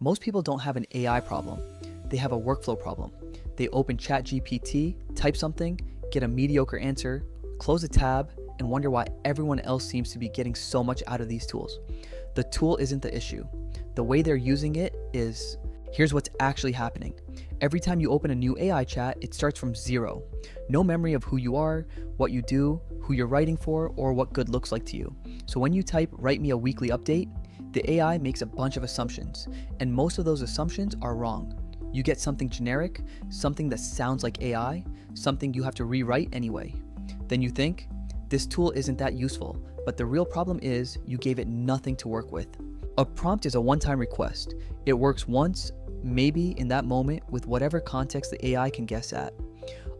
Most people don't have an AI problem. They have a workflow problem. They open ChatGPT, type something, get a mediocre answer, close a tab, and wonder why everyone else seems to be getting so much out of these tools. The tool isn't the issue. The way they're using it is. Here's what's actually happening. Every time you open a new AI chat, it starts from zero. No memory of who you are, what you do, who you're writing for, or what good looks like to you. So when you type, "write me a weekly update," the AI makes a bunch of assumptions, and most of those assumptions are wrong. You get something generic, something that sounds like AI, something you have to rewrite anyway. Then you think, this tool isn't that useful, but the real problem is you gave it nothing to work with. A prompt is a one-time request. It works once, maybe in that moment, with whatever context the AI can guess at.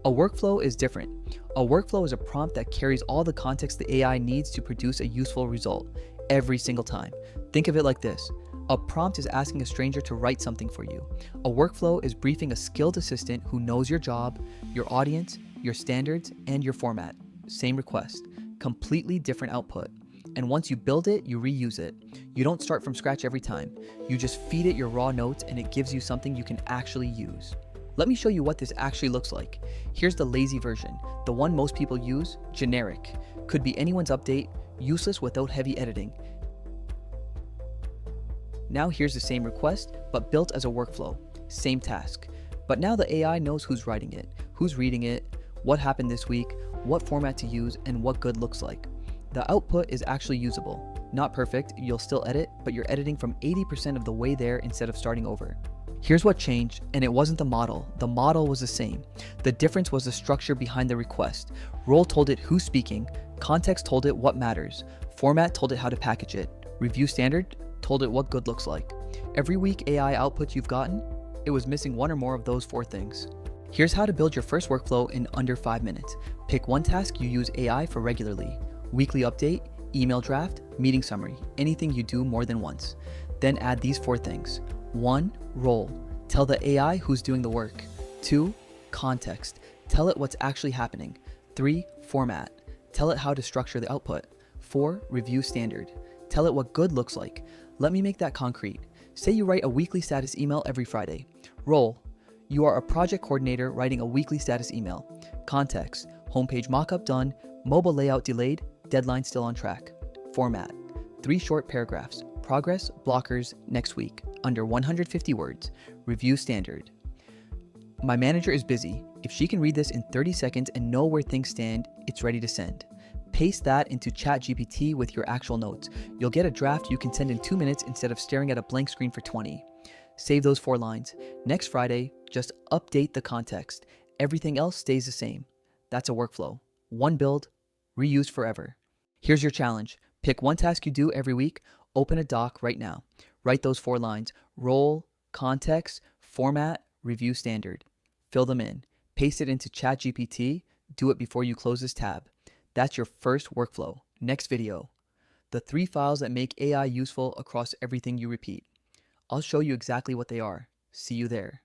A workflow is different. A workflow is a prompt that carries all the context the AI needs to produce a useful result every single time. Think of it like this. A prompt is asking a stranger to write something for you. A workflow is briefing a skilled assistant who knows your job, your audience, your standards, and your format. Same request, completely different output. And once you build it, you reuse it. You don't start from scratch every time. You just feed it your raw notes and it gives you something you can actually use. Let me show you what this actually looks like. Here's the lazy version, the one most people use, generic. Could be anyone's update, useless without heavy editing. Now here's the same request, but built as a workflow. Same task. But now the AI knows who's writing it, who's reading it, what happened this week, what format to use, and what good looks like. The output is actually usable. Not perfect, you'll still edit, but you're editing from 80% of the way there instead of starting over. Here's what changed, and it wasn't the model was the same. The difference was the structure behind the request. Role told it who's speaking, context told it what matters, format told it how to package it, review standard told it what good looks like. Every week AI output you've gotten, it was missing one or more of those four things. Here's how to build your first workflow in under 5 minutes. Pick one task you use AI for regularly. Weekly update, email draft, meeting summary, anything you do more than once. Then add these 4 things. 1. Role. Tell the AI who's doing the work. 2. Context. Tell it what's actually happening. 3. Format. Tell it how to structure the output. 4. Review standard. Tell it what good looks like. Let me make that concrete. Say you write a weekly status email every Friday. Role. You are a project coordinator writing a weekly status email. Context. Homepage mockup done, mobile layout delayed, deadline still on track. Format. 3 short paragraphs. Progress, blockers, next week. Under 150 words. Review standard. My manager is busy. If she can read this in 30 seconds and know where things stand, it's ready to send. Paste that into ChatGPT with your actual notes. You'll get a draft you can send in 2 minutes instead of staring at a blank screen for 20. Save those 4 lines. Next Friday, just update the context. Everything else stays the same. That's a workflow. One build, reused forever. Here's your challenge. Pick one task you do every week. Open a doc right now. Write those 4 lines. Role, context, format, review standard. Fill them in. Paste it into ChatGPT. Do it before you close this tab. That's your first workflow. Next video. The 3 files that make AI useful across everything you repeat. I'll show you exactly what they are. See you there.